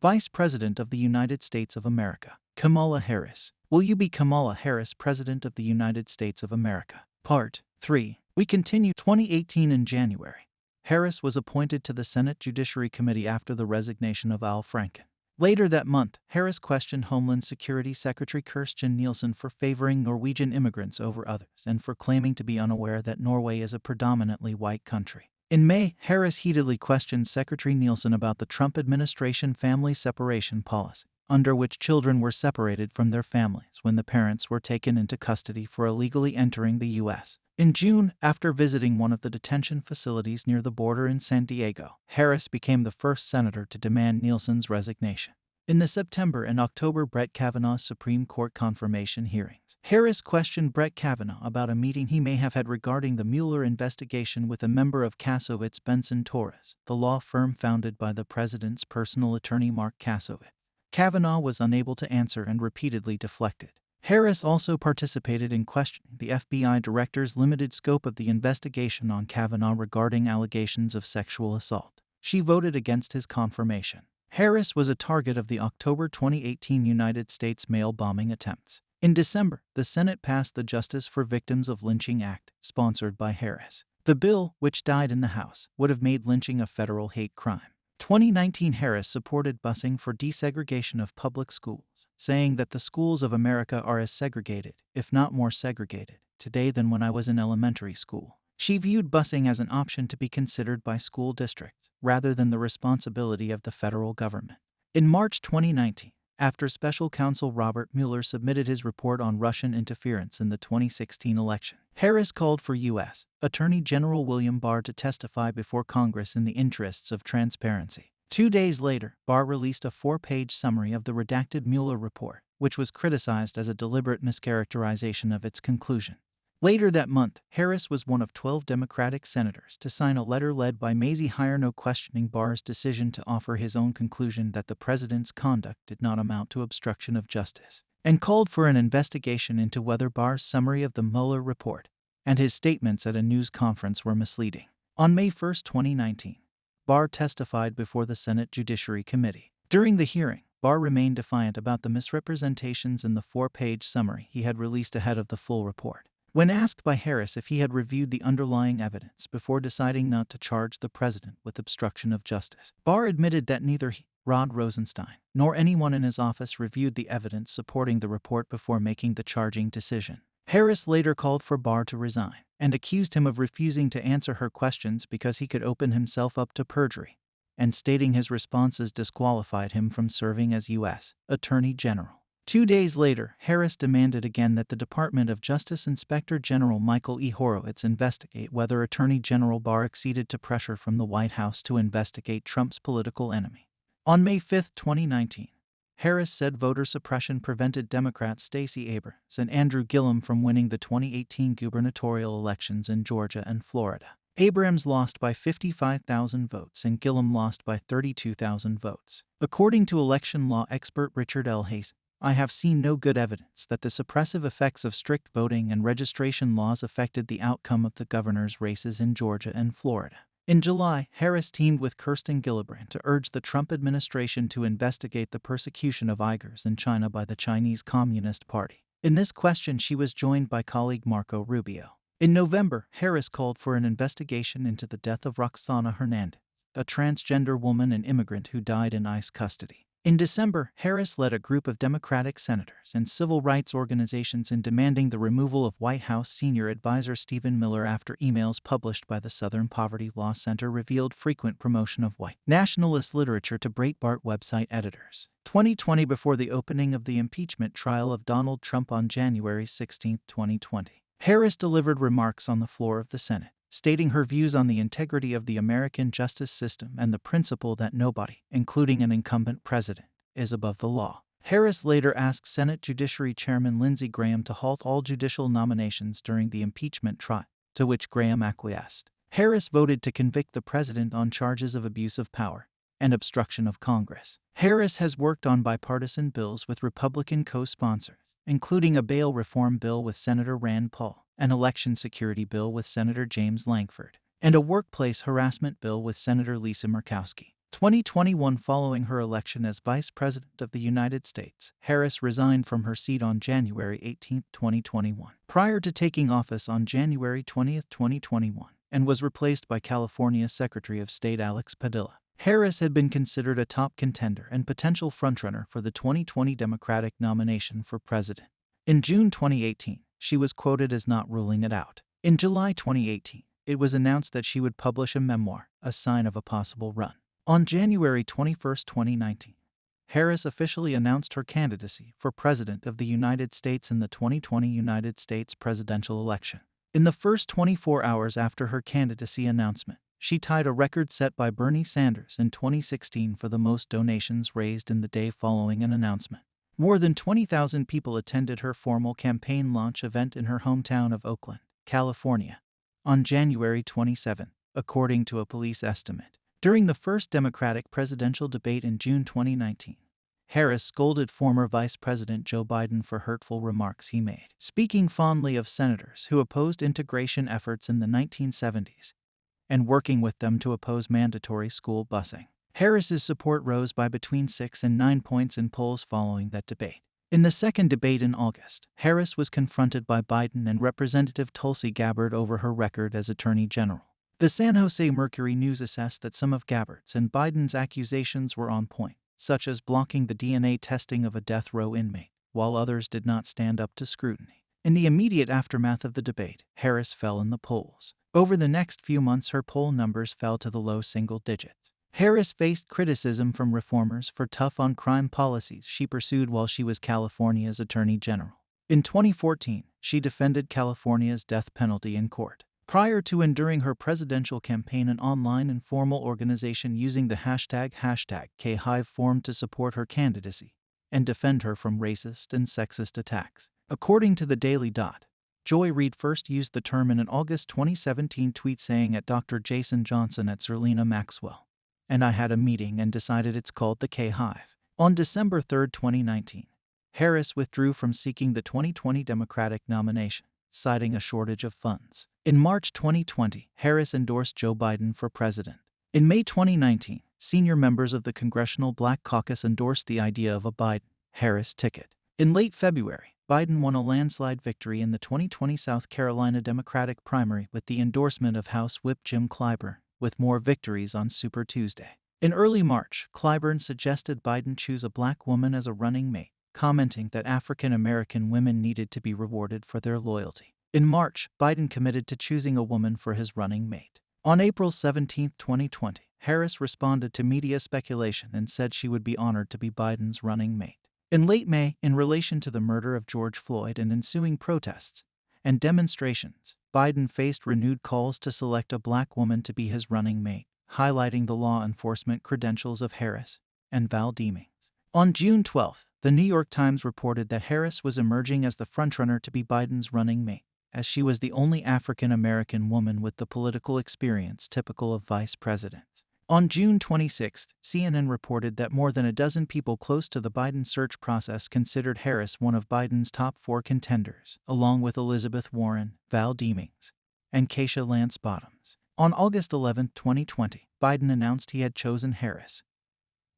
Vice President of the United States of America, Kamala Harris. Will you be Kamala Harris, President of the United States of America? Part 3. We continue. 2018. In January, Harris was appointed to the Senate Judiciary Committee after the resignation of Al Franken. Later that month, Harris questioned Homeland Security Secretary Kirstjen Nielsen for favoring Norwegian immigrants over others and for claiming to be unaware that Norway is a predominantly white country. In May, Harris heatedly questioned Secretary Nielsen about the Trump administration family separation policy, under which children were separated from their families when the parents were taken into custody for illegally entering the U.S. In June, after visiting one of the detention facilities near the border in San Diego, Harris became the first senator to demand Nielsen's resignation. In the September and October Brett Kavanaugh's Supreme Court confirmation hearings, Harris questioned Brett Kavanaugh about a meeting he may have had regarding the Mueller investigation with a member of Kasowitz Benson Torres, the law firm founded by the president's personal attorney Mark Kasowitz. Kavanaugh was unable to answer and repeatedly deflected. Harris also participated in questioning the FBI director's limited scope of the investigation on Kavanaugh regarding allegations of sexual assault. She voted against his confirmation. Harris was a target of the October 2018 United States mail bombing attempts. In December, the Senate passed the Justice for Victims of Lynching Act, sponsored by Harris. The bill, which died in the House, would have made lynching a federal hate crime. 2019. Harris supported busing for desegregation of public schools, saying that the schools of America are as segregated, if not more segregated, today than when I was in elementary school. She viewed busing as an option to be considered by school districts, rather than the responsibility of the federal government. In March 2019, after special counsel Robert Mueller submitted his report on Russian interference in the 2016 election, Harris called for U.S. Attorney General William Barr to testify before Congress in the interests of transparency. 2 days later, Barr released a 4-page summary of the redacted Mueller report, which was criticized as a deliberate mischaracterization of its conclusion. Later that month, Harris was one of 12 Democratic senators to sign a letter led by Mazie Hirono questioning Barr's decision to offer his own conclusion that the president's conduct did not amount to obstruction of justice, and called for an investigation into whether Barr's summary of the Mueller report and his statements at a news conference were misleading. On May 1, 2019, Barr testified before the Senate Judiciary Committee. During the hearing, Barr remained defiant about the misrepresentations in the 4-page summary he had released ahead of the full report. When asked by Harris if he had reviewed the underlying evidence before deciding not to charge the president with obstruction of justice, Barr admitted that neither he, Rod Rosenstein, nor anyone in his office reviewed the evidence supporting the report before making the charging decision. Harris later called for Barr to resign and accused him of refusing to answer her questions because he could open himself up to perjury, and stating his responses disqualified him from serving as U.S. Attorney General. 2 days later, Harris demanded again that the Department of Justice Inspector General Michael E. Horowitz investigate whether Attorney General Barr acceded to pressure from the White House to investigate Trump's political enemy. On May 5, 2019, Harris said voter suppression prevented Democrats Stacey Abrams and Andrew Gillum from winning the 2018 gubernatorial elections in Georgia and Florida. Abrams lost by 55,000 votes and Gillum lost by 32,000 votes. According to election law expert Richard L. Hayes, I have seen no good evidence that the suppressive effects of strict voting and registration laws affected the outcome of the governor's races in Georgia and Florida. In July, Harris teamed with Kirsten Gillibrand to urge the Trump administration to investigate the persecution of Uyghurs in China by the Chinese Communist Party. In this question, she was joined by colleague Marco Rubio. In November, Harris called for an investigation into the death of Roxana Hernandez, a transgender woman and immigrant who died in ICE custody. In December, Harris led a group of Democratic senators and civil rights organizations in demanding the removal of White House senior advisor Stephen Miller after emails published by the Southern Poverty Law Center revealed frequent promotion of white nationalist literature to Breitbart website editors. 2020. Before the opening of the impeachment trial of Donald Trump on January 16, 2020, Harris delivered remarks on the floor of the Senate, stating her views on the integrity of the American justice system and the principle that nobody, including an incumbent president, is above the law. Harris later asked Senate Judiciary Chairman Lindsey Graham to halt all judicial nominations during the impeachment trial, to which Graham acquiesced. Harris voted to convict the president on charges of abuse of power and obstruction of Congress. Harris has worked on bipartisan bills with Republican co-sponsors, including a bail reform bill with Senator Rand Paul, an election security bill with Senator James Lankford, and a workplace harassment bill with Senator Lisa Murkowski. 2021. Following her election as Vice President of the United States, Harris resigned from her seat on January 18, 2021, prior to taking office on January 20, 2021, and was replaced by California Secretary of State Alex Padilla. Harris had been considered a top contender and potential frontrunner for the 2020 Democratic nomination for president. In June 2018, she was quoted as not ruling it out. In July 2018, it was announced that she would publish a memoir, a sign of a possible run. On January 21, 2019, Harris officially announced her candidacy for President of the United States in the 2020 United States presidential election. In the first 24 hours after her candidacy announcement, she tied a record set by Bernie Sanders in 2016 for the most donations raised in the day following an announcement. More than 20,000 people attended her formal campaign launch event in her hometown of Oakland, California, on January 27, according to a police estimate. During the first Democratic presidential debate in June 2019, Harris scolded former Vice President Joe Biden for hurtful remarks he made, speaking fondly of senators who opposed integration efforts in the 1970s and working with them to oppose mandatory school busing. Harris's support rose by between 6 and 9 points in polls following that debate. In the second debate in August, Harris was confronted by Biden and Representative Tulsi Gabbard over her record as Attorney General. The San Jose Mercury News assessed that some of Gabbard's and Biden's accusations were on point, such as blocking the DNA testing of a death row inmate, while others did not stand up to scrutiny. In the immediate aftermath of the debate, Harris fell in the polls. Over the next few months, her poll numbers fell to the low single digits. Harris faced criticism from reformers for tough-on-crime policies she pursued while she was California's Attorney General. In 2014, she defended California's death penalty in court. Prior to enduring her presidential campaign, an online informal organization using the hashtag #KHive formed to support her candidacy and defend her from racist and sexist attacks. According to the Daily Dot, Joy Reid first used the term in an August 2017 tweet saying at Dr. Jason Johnson at Zerlina Maxwell, "And I had a meeting and decided it's called the K-Hive." On December 3, 2019, Harris withdrew from seeking the 2020 Democratic nomination, citing a shortage of funds. In March 2020, Harris endorsed Joe Biden for president. In May 2019, senior members of the Congressional Black Caucus endorsed the idea of a Biden-Harris ticket. In late February, Biden won a landslide victory in the 2020 South Carolina Democratic primary with the endorsement of House Whip Jim Clyburn, with more victories on Super Tuesday. In early March, Clyburn suggested Biden choose a black woman as a running mate, commenting that African American women needed to be rewarded for their loyalty. In March, Biden committed to choosing a woman for his running mate. On April 17, 2020, Harris responded to media speculation and said she would be honored to be Biden's running mate. In late May, in relation to the murder of George Floyd and ensuing protests and demonstrations, Biden faced renewed calls to select a black woman to be his running mate, highlighting the law enforcement credentials of Harris and Val Demings. On June 12, the New York Times reported that Harris was emerging as the frontrunner to be Biden's running mate, as she was the only African-American woman with the political experience typical of vice presidents. On June 26, CNN reported that more than a dozen people close to the Biden search process considered Harris one of Biden's top 4 contenders, along with Elizabeth Warren, Val Demings, and Keisha Lance Bottoms. On August 11, 2020, Biden announced he had chosen Harris,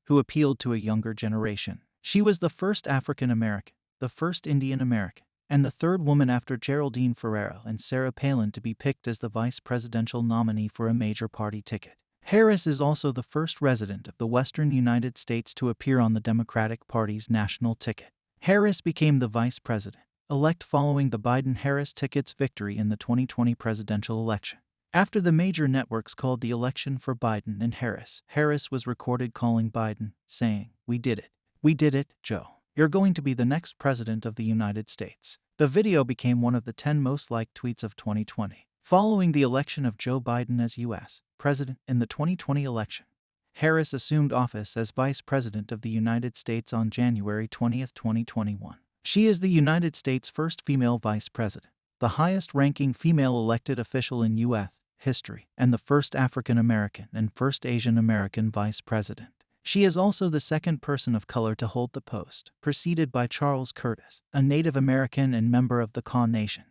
who appealed to a younger generation. She was the first African American, the first Indian American, and the third woman after Geraldine Ferraro and Sarah Palin to be picked as the vice presidential nominee for a major party ticket. Harris is also the first resident of the western United States to appear on the Democratic Party's national ticket. Harris became the vice president-elect following the Biden-Harris ticket's victory in the 2020 presidential election. After the major networks called the election for Biden and Harris, Harris was recorded calling Biden, saying, "We did it. We did it, Joe. You're going to be the next president of the United States." The video became one of the 10 most liked tweets of 2020. Following the election of Joe Biden as U.S. president in the 2020 election, Harris assumed office as vice president of the United States on January 20, 2021. She is the United States' first female vice president, the highest-ranking female elected official in U.S. history, and the first African American and first Asian American vice president. She is also the second person of color to hold the post, preceded by Charles Curtis, a Native American and member of the Kaw Nation,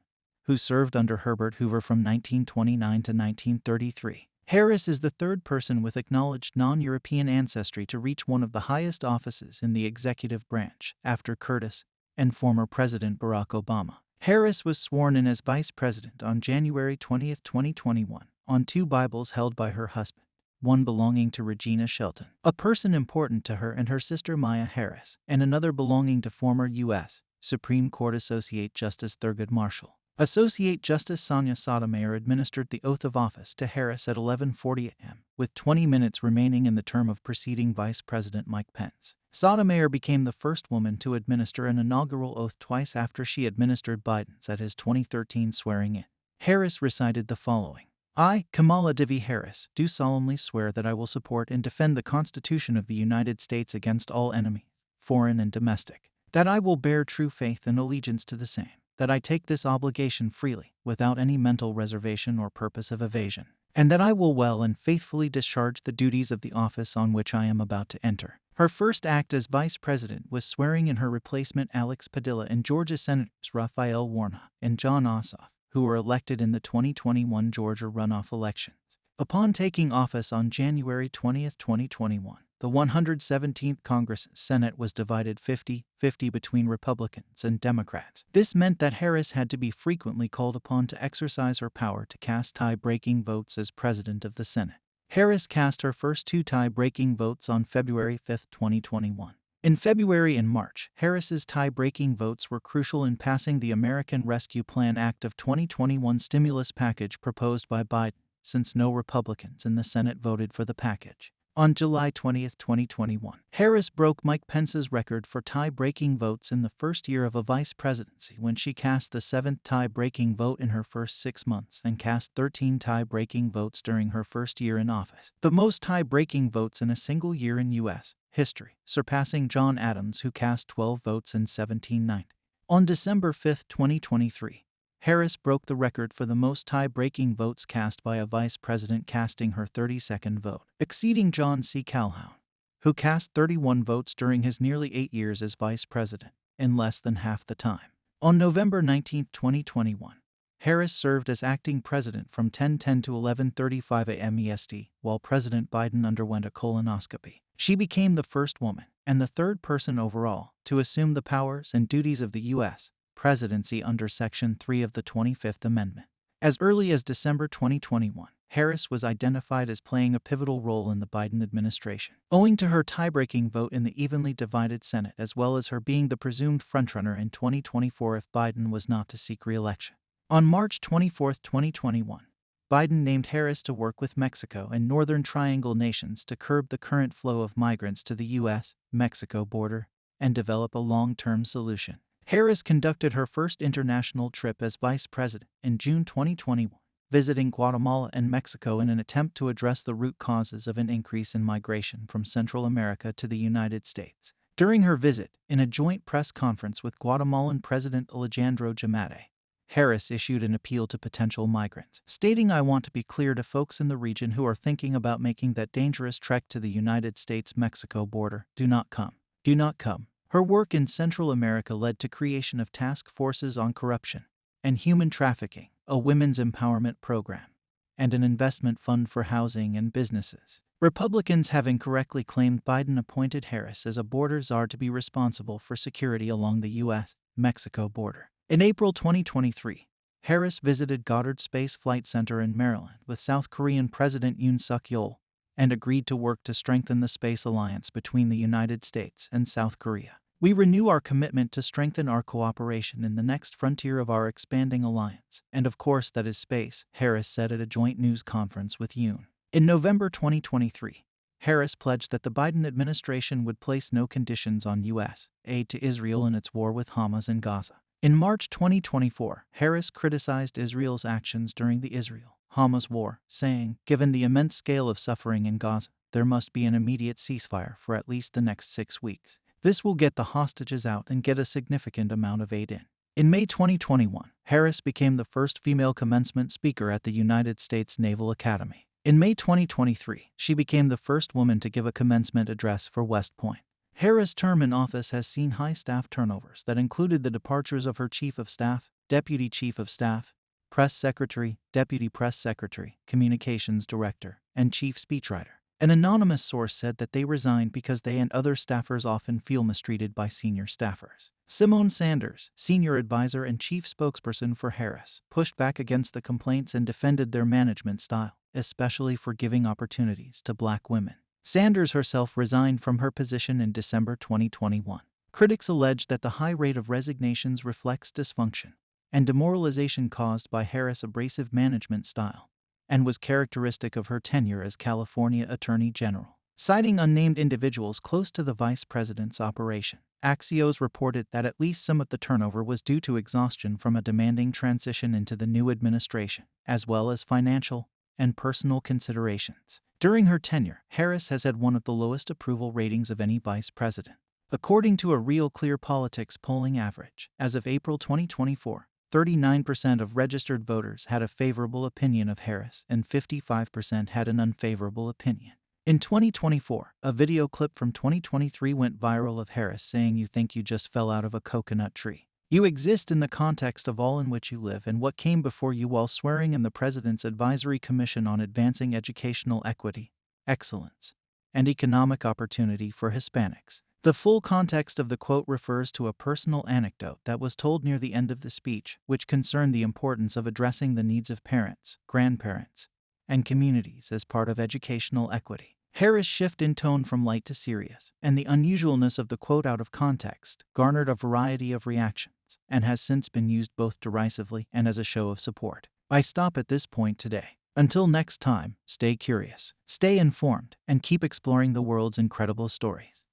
who served under Herbert Hoover from 1929 to 1933. Harris is the third person with acknowledged non-European ancestry to reach one of the highest offices in the executive branch, after Curtis and former President Barack Obama. Harris was sworn in as vice president on January 20, 2021, on two Bibles held by her husband, one belonging to Regina Shelton, a person important to her and her sister Maya Harris, and another belonging to former U.S. Supreme Court Associate Justice Thurgood Marshall. Associate Justice Sonia Sotomayor administered the oath of office to Harris at 11:40 a.m., with 20 minutes remaining in the term of preceding Vice President Mike Pence. Sotomayor became the first woman to administer an inaugural oath twice after she administered Biden's at his 2013 swearing-in. Harris recited the following. I, Kamala Devi Harris, do solemnly swear that I will support and defend the Constitution of the United States against all enemies, foreign and domestic, that I will bear true faith and allegiance to the same, that I take this obligation freely, without any mental reservation or purpose of evasion, and that I will well and faithfully discharge the duties of the office on which I am about to enter. Her first act as vice president was swearing in her replacement Alex Padilla and Georgia Senators Raphael Warnock and John Ossoff, who were elected in the 2021 Georgia runoff elections. Upon taking office on January 20, 2021, the 117th Congress Senate was divided 50-50 between Republicans and Democrats. This meant that Harris had to be frequently called upon to exercise her power to cast tie-breaking votes as president of the Senate. Harris cast her first two tie-breaking votes on February 5, 2021. In February and March, Harris's tie-breaking votes were crucial in passing the American Rescue Plan Act of 2021 stimulus package proposed by Biden, since no Republicans in the Senate voted for the package. On July 20, 2021, Harris broke Mike Pence's record for tie-breaking votes in the first year of a vice presidency when she cast the seventh tie-breaking vote in her first 6 months and cast 13 tie-breaking votes during her first year in office, the most tie-breaking votes in a single year in U.S. history, surpassing John Adams, who cast 12 votes in 1790. On December 5, 2023, Harris broke the record for the most tie-breaking votes cast by a vice president, casting her 32nd vote, exceeding John C. Calhoun, who cast 31 votes during his nearly 8 years as vice president, in less than half the time. On November 19, 2021, Harris served as acting president from 10:10 to 11:35 a.m. EST, while President Biden underwent a colonoscopy. She became the first woman, and the third person overall, to assume the powers and duties of the U.S. presidency under Section 3 of the 25th Amendment. As early as December 2021, Harris was identified as playing a pivotal role in the Biden administration, owing to her tie-breaking vote in the evenly divided Senate, as well as her being the presumed frontrunner in 2024 if Biden was not to seek re-election. On March 24, 2021, Biden named Harris to work with Mexico and Northern Triangle nations to curb the current flow of migrants to the U.S.-Mexico border and develop a long-term solution. Harris conducted her first international trip as vice president in June 2021, visiting Guatemala and Mexico in an attempt to address the root causes of an increase in migration from Central America to the United States. During her visit, in a joint press conference with Guatemalan President Alejandro Giammattei, Harris issued an appeal to potential migrants, stating, "I want to be clear to folks in the region who are thinking about making that dangerous trek to the United States-Mexico border, do not come. Do not come." Her work in Central America led to creation of task forces on corruption and human trafficking, a women's empowerment program, and an investment fund for housing and businesses. Republicans have incorrectly claimed Biden appointed Harris as a border czar to be responsible for security along the U.S.-Mexico border. In April 2023, Harris visited Goddard Space Flight Center in Maryland with South Korean President Yoon Suk-yeol and agreed to work to strengthen the space alliance between the United States and South Korea. We renew our commitment to strengthen our cooperation in the next frontier of our expanding alliance, and of course that is space, Harris said at a joint news conference with Yoon. In November 2023, Harris pledged that the Biden administration would place no conditions on U.S. aid to Israel in its war with Hamas in Gaza. In March 2024, Harris criticized Israel's actions during the Israel-Hamas war, saying, "Given the immense scale of suffering in Gaza, there must be an immediate ceasefire for at least the next 6 weeks. This will get the hostages out and get a significant amount of aid in." In May 2021, Harris became the first female commencement speaker at the United States Naval Academy. In May 2023, she became the first woman to give a commencement address for West Point. Harris' term in office has seen high staff turnovers that included the departures of her chief of staff, deputy chief of staff, press secretary, deputy press secretary, communications director, and chief speechwriter. An anonymous source said that they resigned because they and other staffers often feel mistreated by senior staffers. Simone Sanders, senior advisor and chief spokesperson for Harris, pushed back against the complaints and defended their management style, especially for giving opportunities to Black women. Sanders herself resigned from her position in December 2021. Critics alleged that the high rate of resignations reflects dysfunction and demoralization caused by Harris' abrasive management style, and was characteristic of her tenure as California Attorney General. Citing unnamed individuals close to the vice president's operation, Axios reported that at least some of the turnover was due to exhaustion from a demanding transition into the new administration, as well as financial and personal considerations. During her tenure, Harris has had one of the lowest approval ratings of any vice president. According to a Real Clear Politics polling average, as of April 2024, 39% of registered voters had a favorable opinion of Harris and 55% had an unfavorable opinion. In 2024, a video clip from 2023 went viral of Harris saying, "You think you just fell out of a coconut tree. You exist in the context of all in which you live and what came before you," while swearing in the President's Advisory Commission on Advancing Educational Equity, Excellence, and Economic Opportunity for Hispanics. The full context of the quote refers to a personal anecdote that was told near the end of the speech, which concerned the importance of addressing the needs of parents, grandparents, and communities as part of educational equity. Harris' shift in tone from light to serious, and the unusualness of the quote out of context, garnered a variety of reactions, and has since been used both derisively and as a show of support. I stop at this point today. Until next time, stay curious, stay informed, and keep exploring the world's incredible stories.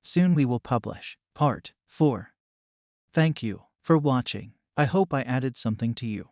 Soon we will publish Part 4. Thank you for watching. I hope I added something to you.